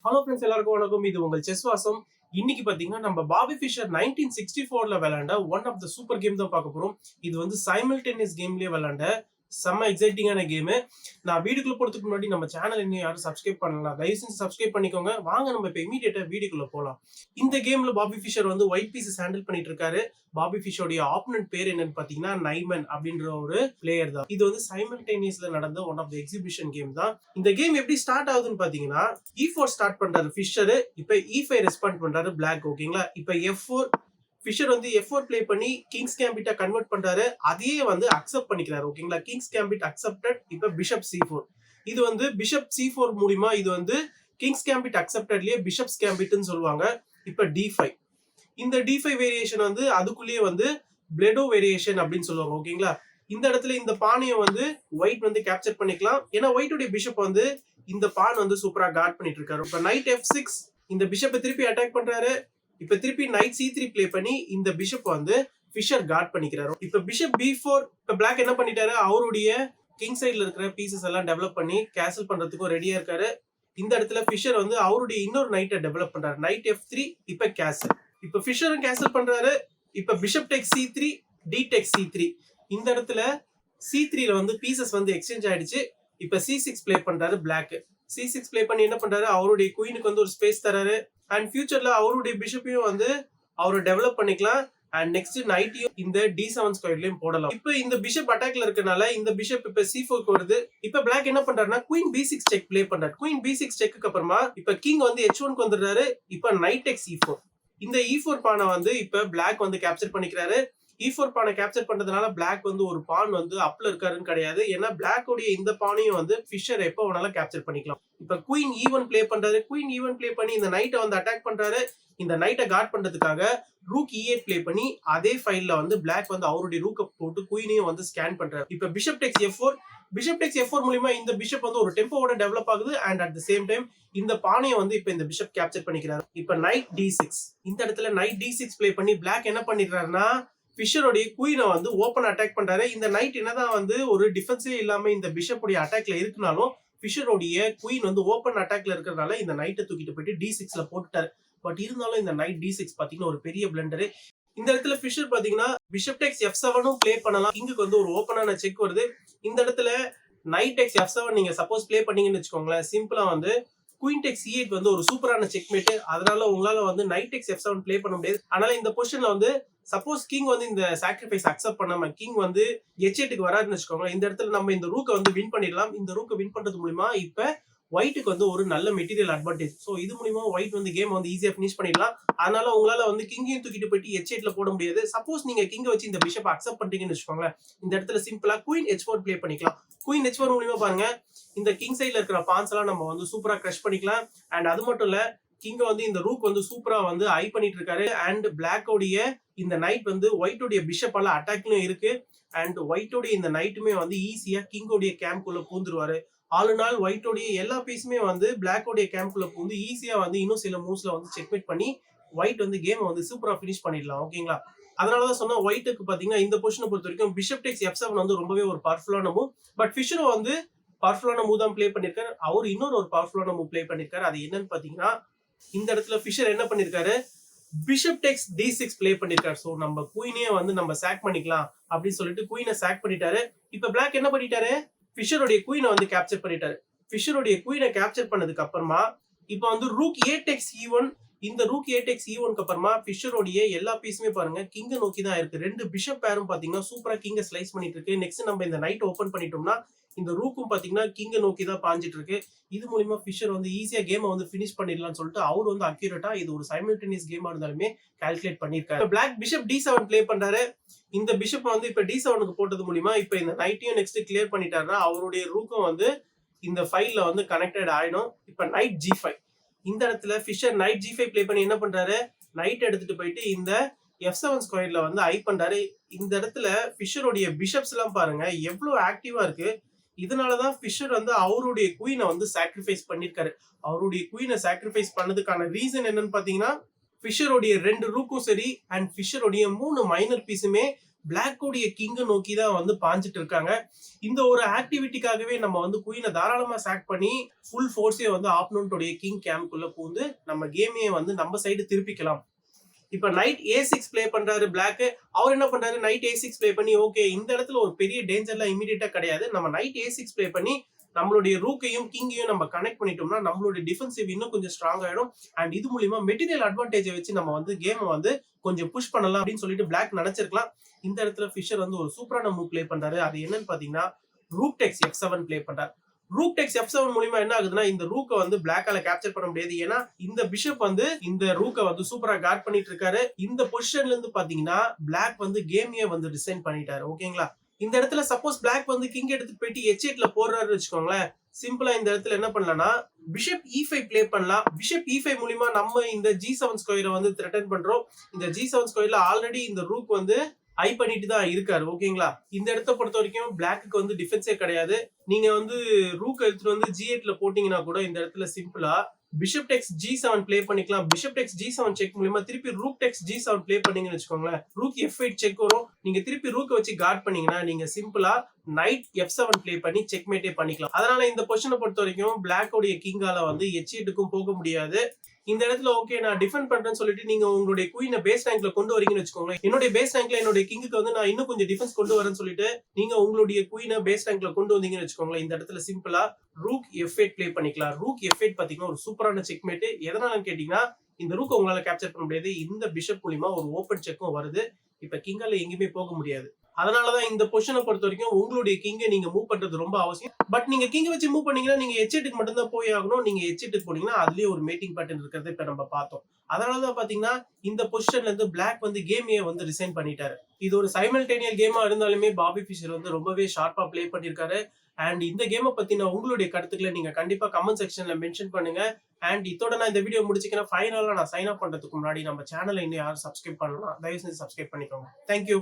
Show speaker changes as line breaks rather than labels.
Hello friends, எல்லாருக்கும் வணக்கம். இது உங்கள் செஸ் வாசம். இன்னைக்கு பாத்தீங்கன்னா நம்ம பாபி ஃபிஷர் 1964ல விளையாண்ட one of the super game தான் பார்க்க போறோம். இது வந்து சைமல்டேனியஸ் கேம்லயே விளையாண்ட செம்ம எக்ஸைட்டிங்கான கேம். நான் வீடியோக்குள்ள போறதுக்கு முன்னாடி நம்ம சேனல் இன்னும் யாரும் சப்ஸ்கிரைப் பண்ணலாம், தயவு செஞ்சு சப்ஸ்கிரைப் பண்ணிக்கோங்க. வாங்க நம்ம இப்ப இமீடியட்டா வீடியோக்குள்ள போலாம். இந்த கேம்ல பாபி ஃபிஷர் வந்து ஒயிட் பீசஸ் ஹேண்டில் பண்ணிட்டு இருக்காரு. பாபி ஃபிஷோடைய ஆப்பனன்ட் பேர் என்னன்னு பாத்தீங்கன்னா நைமன் அப்படின்ற ஒரு பிளேயர் தான். இது வந்து சைமல்டேனியஸ்ல நடந்த one of the exhibition game தான். இந்த கேம் எப்படி ஸ்டார்ட் ஆகுதுன்னு பாத்தீங்கன்னா E4 ஸ்டார்ட் பண்றாரு ஃபிஷர். இப்ப E5 ரெஸ்பாண்ட் பண்றாரு பிளாக். ஓகேங்களா, இப்ப F4 ஃபிஷர் வந்து F4 ப்ளே பண்ணி கிங்ஸ் கேம்பிட்டா கன்வெர்ட் பண்றாரு. அதையே வந்து அக்செப்ட் பண்ணிக்கிறாரு. ஓகேங்களா, கிங்ஸ் கேம்பிட் அக்செப்டட். இப்ப பிஷப் C4. இது வந்து பிஷப் C4 மூலமா இது வந்து கிங்ஸ் கேம்பிட் அக்செப்டட்லயே பிஷப்ஸ் கேம்பிட்னு சொல்லுவாங்க. இப்ப D5. இந்த D5 வேரியேஷன் வந்து அதுக்குள்ளேயே வந்து பிளெடோ வேரியேஷன் அப்படின்னு சொல்லுவாங்க. ஓகேங்களா, இந்த இடத்துல இந்த பானையை வந்து ஒயிட் வந்து கேப்சர் பண்ணிக்கலாம். ஏன்னா ஒயிட்டுடைய பிஷப் வந்து இந்த பான் வந்து சூப்பரா கார்ட் பண்ணிட்டு இருக்காரு. இப்ப நைட் F6 இந்த பிஷப்பை திருப்பி அட்டாக் பண்றாரு. இப்ப திருப்பி நைட் C3 ப்ளே பண்ணி இந்த பிஷப் வந்து ஃபிஷர் கார்ட் பண்ணிக்கிறாரு. இப்ப பிஷப் B4. இப்ப பிளாக் என்ன பண்ணிட்டாரு, அவருடைய கிங் சைட்ல இருக்கிற பீசஸ் எல்லாம் டெவலப் பண்ணி கேசல் பண்றதுக்கும் ரெடியா இருக்காரு. இந்த இடத்துல ஃபிஷர் வந்து அவருடைய இன்னொரு நைட்டை டெவலப் பண்றாரு. Night F3. இப்ப கேசல். இப்ப ஃபிஷரும் கேசல் பண்றாரு. இப்ப bishop tech C3, D tech C3. இந்த இடத்துல C3ல வந்து பீசஸ் வந்து எக்ஸ்சேஞ்ச் ஆயிடுச்சு. இப்ப C6 ப்ளே பண்றாரு பிளாக். C6 ப்ளே பண்ணி என்ன பண்றாரு, அவருடைய குயினுக்கு வந்து ஒரு ஸ்பேஸ் தராரு. அண்ட் ஃபியூச்சர்ல அவருடைய பிஷப்பையும் வந்து அவரை டெவலப் பண்ணிக்கலாம். அண்ட் நெக்ஸ்ட் நைட்டையும் இந்த D7 ஸ்கொயர்லயும் போடலாம். இப்ப இந்த பிஷப் அட்டாக்ல இருக்கனால இந்த பிஷப் இப்ப C4க்கு வருது. இப்ப பிளாக் என்ன பண்றாருன்னா குயின் B6 செக் ப்ளே பண்றாரு. குயின் B6 செக்கு அப்புறமா இப்ப கிங் வந்து H1க்கு வந்துடுறாரு. இப்ப நைட் டெக் C4. இந்த E4 பானை வந்து இப்ப பிளாக் வந்து கேப்சர் பண்ணிக்கிறாரு. E4 பானை கேப்சர் பண்றதுனால பிளாக் வந்து ஒரு பான் வந்து அப்ல இருக்காருன்னு கிடையாது. ஏன்னா பிளாக் உடைய இந்த பானையும் வந்து ஃபிஷர் எப்ப வேணாலும் கேப்சர் பண்ணிக்கலாம். இப்ப குயின் E1 ப்ளே பண்றாரு. குயின் E1 ப்ளே பண்ணி இந்த நைட்டை வந்து அட்டாக் பண்றாரு. இந்த நைட்டை கார்ட் பண்றதுக்காக ரூக் E8 ப்ளே பண்ணி அதே ஃபைல்ல வந்து பிளாக் வந்து அவருடைய ரூக்க போட்டு குயினையும் வந்து ஸ்கேன் பண்றாரு. இப்ப பிஷப் டெக்ஸ் F4. பிஷப் டெக்ஸ் F4 மூலமா இந்த பிஷப் வந்து ஒரு டெம்போவோட டெவலப் ஆகுது. And at the same time இந்த பானையை வந்து இப்ப இந்த பிஷப் கேப்சர் பண்ணிக்கிறாரு. இப்ப நைட் D6. இந்த இடத்துல நைட் D6 ப்ளே பண்ணி பிளாக் என்ன பண்ணிடுறாருன்னா ஃபிஷருடைய குயினை வந்து ஓப்பன் அட்டாக் பண்றாரு. இந்த நைட் என்னதான் வந்து ஒரு டிஃபென்ஸே இல்லாம இந்த பிஷப்புடைய அட்டாக்ல இருக்குனாலும் ஃபிஷருடைய குயின் வந்து ஓப்பன் அட்டாக்ல இருக்கிறதுனால இந்த நைட்டை தூக்கிட்டு போயிட்டு D6ல போட்டுட்டாரு. பட் இருந்தாலும் இந்த நைட் D6 பாத்தீங்கன்னா ஒரு பெரிய பிளண்டரு. இந்த இடத்துல ஃபிஷர் பாத்தீங்கன்னா பிஷப் டெக்ஸ் F7 ப்ளே பண்ணலாம். கிங்குக்கு வந்து ஒரு ஓப்பனான செக் வருது. இந்த இடத்துல நைட் டெக்ஸ் F7 நீங்க சப்போஸ் ப்ளே பண்ணீங்கன்னு வச்சுக்கோங்களேன், சிம்பிளா வந்து குயின் டெக்ஸ் C8 வந்து ஒரு சூப்பரான செக்மேட். அதனால உங்களால வந்து நைட் டெக்ஸ் F7 ப்ளே பண்ண முடியாது. அதனால இந்த பொசிஷன்ல வந்து சப்போஸ் கிங் வந்து இந்த சாக்ரிஃபைஸ் அக்செப்ட் பண்ணாம கிங் வந்து H8க்கு வராதுன்னு வச்சுக்கோங்க, இந்த இடத்துல நம்ம இந்த ரூக்கை வந்து வின் பண்ணிடலாம். இந்த ரூக்கை வின் பண்றது மூலமா இப்ப ஒயிட்டுக்கு வந்து ஒரு நல்ல மெட்டீரியல் அட்வான்டேஜ். ஸோ இது மூலமா ஒயிட் வந்து கேம் வந்து ஈஸியா ஃபினிஷ் பண்ணிடலாம். அதனால உங்களால வந்து கிங்கையும் தூக்கிட்டு போயிட்டு H8ல போட முடியாது. சப்போஸ் நீங்க கிங்க வச்சு இந்த பிஷப் அக்செப்ட் பண்றீங்கன்னு வச்சுக்கோங்களேன், இந்த இடத்துல சிம்பிளா குயின் H4 ப்ளே பண்ணிக்கலாம். குயின் H4 மூலமா பாருங்க இந்த கிங் சைட்ல இருக்கிற பான்ஸ் எல்லாம் நம்ம வந்து சூப்பரா கிரஷ் பண்ணிக்கலாம். அண்ட் அது மட்டும் இல்ல, கிங்க வந்து இந்த ரூக் வந்து சூப்பரா வந்து ஐ பண்ணிட்டு இருக்காரு. அண்ட் பிளாக்கோடைய இந்த நைட் வந்து ஒயிட்டோடைய பிஷப் எல்லாம் அட்டாக்லயும் இருக்கு. அண்ட் ஒயிட்டோடைய இந்த நைட்டுமே வந்து ஈஸியா கிங்கோடைய கேம்ப்குள்ள பூந்துருவாரு. ஆல் நாள் ஒயிட்டோடைய எல்லா பீஸுமே வந்து பிளாக்கோடைய கேம்ப்குள்ள பூந்து ஈஸியா வந்து இன்னும் சில மூவ்ஸ்ல வந்து செக்மேட் பண்ணி ஒயிட் வந்து கேம் வந்து சூப்பரா பினிஷ் பண்ணிடலாம். ஓகேங்களா, அதனாலதான் சொன்னா ஒயிட்டுக்கு பாத்தீங்கன்னா இந்த பொசிஷனை பொறுத்த வரைக்கும் பிஷப் டெக்ஸ் F7 வந்து ரொம்பவே ஒரு பவர்ஃபுல்லான மூவ். பட் ஃபிஷரும் வந்து பவர்ஃபுல்லான மூவ் தான் ப்ளே பண்ணிருக்காரு. அவர் இன்னொரு ஒரு பவர்ஃபுல்லான மூவ் ப்ளே பண்ணிருக்காரு. அது என்னன்னு பாத்தீங்கன்னா இந்த இடத்துல ஃபிஷர் என்ன பண்ணிருக்காரு, பிஷப் டெக்ஸ் D6 ப்ளே பண்ணிருக்காரு. சோ நம்ம குயினே வந்து நம்ம சாக் பண்ணிக்கலாம் அப்படின்னு சொல்லிட்டு குயினை சாக் பண்ணிட்டாரு. இப்ப பிளாக் என்ன பண்ணிட்டாரு, ஃபிஷருடைய குயினை வந்து கேப்சர் பண்ணிட்டாரு. ஃபிஷருடைய குயினை கேப்சர் பண்ணதுக்கு அப்புறமா இப்ப வந்து ரூக் A டெக்ஸ் E1. இந்த ரூக் A டெக்ஸ் E1க்கு அப்புறமா ஃபிஷருடைய எல்லா பீஸுமே பாருங்க கிங்க நோக்கி தான் இருக்கு. ரெண்டு பிஷப் பேரும் பாத்தீங்கன்னா சூப்பரா கிங்க ஸ்லைஸ் பண்ணிட்டு இருக்கு. நெக்ஸ்ட் நம்ம இந்த நைட் ஓபன் பண்ணிட்டோம்னா இந்த ரூக்கும் பாத்தீங்கன்னா கிங்க நோக்கி தான் பாஞ்சிட்டு இருக்கு. இது மூலமா ஃபிஷர் வந்து ஈஸியா கேமை வந்து பினிஷ் பண்ணிடலாம்னு சொல்லிட்டு அவர் வந்து அக்யூரேட்டா இது ஒரு சைமல்டேனியஸ் கேமா இருந்தாலுமே கால்குலேட் பண்ணிருக்காரு. பிளாக் பிஷப் D7 ப்ளே பண்றாரு. இந்த பிஷப் வந்து இப்ப D7க்கு போட்டது மூலமா இப்ப இந்த நைட்டையும் நெக்ஸ்ட் கிளியர் பண்ணிட்டாருன்னா அவருடைய ரூக்கும் வந்து இந்த ஃபைல்ல வந்து கனெக்டட் ஆயிடும். இப்ப நைட் G5. இந்த இடத்துல ஃபிஷர் நைட் G5 ப்ளே பண்ணி என்ன பண்றாரு, நைட் எடுத்துட்டு போயிட்டு இந்த F7 ஸ்கொயர்ல வந்து ஐ பண்றாரு. இந்த இடத்துல ஃபிஷருடைய பிஷப்ஸ் எல்லாம் பாருங்க எவ்வளவு ஆக்டிவா இருக்கு. இதனாலதான் ஃபிஷர் வந்து அவருடைய குயினை வந்து சாக்ரிஃபைஸ் பண்ணிருக்காரு. அவருடைய குயினை சாக்ரிஃபைஸ் பண்ணதுக்கான ரீசன் என்னன்னு பாத்தீங்கன்னா ஃபிஷருடைய 2 ரூக்கும் சரி அண்ட் ஃபிஷருடைய 3 மைனர் பீஸுமே பிளாக் உடைய கிங் நோக்கி தான் வந்து பாஞ்சிட்டு இருக்காங்க. இந்த ஒரு ஆக்டிவிட்டிக்காகவே நம்ம வந்து குயினை தாராளமா சாக் பண்ணி ஃபுல் ஃபோர்ஸே வந்து ஆப்னோன்ட்டோடைய கிங் கேம்ப்குள்ள பூந்து நம்ம கேமையே வந்து நம்ம சைடு திருப்பிக்கலாம். இப்ப நைட் A6 ப்ளே பண்றாரு பிளாக். அவர் என்ன பண்றாரு, நைட் A6 ப்ளே பண்ணி ஓகே இந்த இடத்துல ஒரு பெரிய டேஞ்சர்லாம் இமிடியேட்டா கிடையாது, நம்ம நைட் A6 ப்ளே பண்ணி நம்மளுடைய ரூக்கையும் கிங்கையும் நம்ம கனெக்ட் பண்ணிட்டோம்னா நம்மளுடைய டிஃபென்சிவ் இன்னும் கொஞ்சம் ஸ்ட்ராங் ஆயிடும். அண்ட் இது மூலியமா மெட்டீரியல் அட்வான்டேஜை வச்சு நம்ம வந்து கேமை வந்து கொஞ்சம் புஷ் பண்ணலாம் அப்படின்னு சொல்லிட்டு பிளாக் நினைச்சிருக்கலாம். இந்த இடத்துல ஃபிஷர் வந்து ஒரு சூப்பரான மூவ் ப்ளே பண்றாரு. அது என்னன்னு பாத்தீங்கன்னா ரூக் டெக்ஸ் F7 ப்ளே பண்றாரு. ரூக் டெக்ஸ் F7 மூலியமா என்ன ஆகுதுன்னா இந்த ரூக்கை வந்து பிளாக்கால கேப்சர் பண்ண முடியாது. ஏன்னா இந்த பிஷப் வந்து இந்த ரூக்கை வந்து சூப்பரா கார்ட் பண்ணிட்டு இருக்காரு. இந்த பொசிஷன்ல இருந்து பாத்தீங்கன்னா பிளாக் வந்து கேமையே வந்து டிசைன் பண்ணிட்டாரு. ஓகேங்களா? இந்த இடத்துல சப்போஸ் பிளாக் வந்து கிங் எடுத்து போயிட்டு H8ல போடுறாரு வச்சுக்கோங்களேன். சிம்பிளா இந்த இடத்துல என்ன பண்ணலாம்னா பிஷப் E5 ப்ளே பண்ணலாம். பிஷப் E5 மூலியமா நம்ம இந்த G7 ஸ்கொயரை வந்து த்ரெட்டன் பண்றோம். இந்த G7 ஸ்கொயர்ல ஆல்ரெடி இந்த ரூக் வந்து ஐ பண்ணிட்டு தான் இருக்காரு. ஓகேங்களா? இந்த இடத்த பொறுத்த வரைக்கும் பிளாக்கு வந்து டிஃபென்ஸே கிடையாது. நீங்க வந்து ரூக் எடுத்துட்டு வந்து G8ல போட்டீங்கன்னா கூட இந்த இடத்துல சிம்பிளா பிஷப் டெக்ஸ் G7 ப்ளே பண்ணிக்கலாம். பிஷப் டெக்ஸ் G7 செக் மூலமா திருப்பி ரூக் டெக்ஸ் G7 ப்ளே பண்ணீங்கன்னு வச்சுக்கோங்களேன், ரூக் F8 செக் வரும். நீங்க திருப்பி ரூக் வச்சு கார்ட் பண்ணீங்கன்னா நீங்க சிம்பிளா நைட் F7 ப்ளே பண்ணி செக்மேட்டே பண்ணிக்கலாம். அதனால இந்த பொசிஷனை பொறுத்த வரைக்கும் பிளாக் உடைய கிங்கால வந்து H8க்கும் போக முடியாது. இந்த இடத்துல ஓகே நான் டிஃபெண்ட் பண்றேன்னு சொல்லிட்டு நீங்க உங்களுடைய குயினை பேஸ் ரேங்க்ல கொண்டு வரீங்கன்னு வச்சுக்கோங்களேன், என்னுடைய பேஸ் ரேங்க்ல என்னுடைய கிங்குக்கு வந்து நான் இன்னும் கொஞ்சம் டிஃபென்ஸ் கொண்டு வரேன்னு சொல்லிட்டு நீங்க உங்களுடைய குயினை பேஸ் ரேங்க்ல கொண்டு வந்தீங்கன்னு வச்சுக்கோங்களேன், இந்த இடத்துல சிம்பிளா ரூக் F8 ப்ளே பண்ணிக்கலாம். ரூக் F8 பாத்தீங்கன்னா ஒரு சூப்பரான செக்மேட். எதனால கேட்டீங்கன்னா இந்த ரூக் உங்களால கேப்சர் பண்ண முடியாது. இந்த பிஷப் மூலியமா ஒரு ஓபன் செக்கும் வருது. இப்ப கிங்கால எங்கேயுமே போக முடியாது. அதனாலதான் இந்த பொசிஷனை பொறுத்த வரைக்கும் உங்களுடைய கிங்கை நீங்க மூவ் பண்றது ரொம்ப அவசியம். பட் நீங்க கிங் வச்சு மூவ் பண்ணீங்கன்னா நீங்க H8க்கு மட்டும் தான் போய் ஆகணும். நீங்க H8க்கு போனீங்கன்னா அதுலயே ஒரு மேட்டிங் பேட்டர்ன் இருக்கிறது இப்ப நம்ம பார்த்தோம். அதனாலதான் பாத்தீங்கன்னா இந்த பொசிஷன்ல இருந்து பிளாக் வந்து கேமையே வந்து ரிசைன் பண்ணிட்டாரு. இது ஒரு சைமல்டேனியல் கேமா இருந்தாலுமே பாபி ஃபிஷர் வந்து ரொம்பவே ஷார்ப்பா ப்ளே பண்ணிருக்காரு. அண்ட் இந்த கேமை பத்தின உங்களுடைய கருத்துக்களை நீங்க கண்டிப்பா கமெண்ட் செக்ஷன்ல மென்ஷன் பண்ணுங்க. அண்ட் இதோட நான் இந்த வீடியோ முடிச்சுக்கிறேன். ஃபைனலா நான் சைன் அப் பண்றதுக்கு முன்னாடி நம்ம சேனலை இன்னும் யாரும் சப்ஸ்கிரைப் பண்ணலாம், தயவு செஞ்சு சப்ஸ்கிரைப் பண்ணிக்கோங்க. தேங்க்யூ.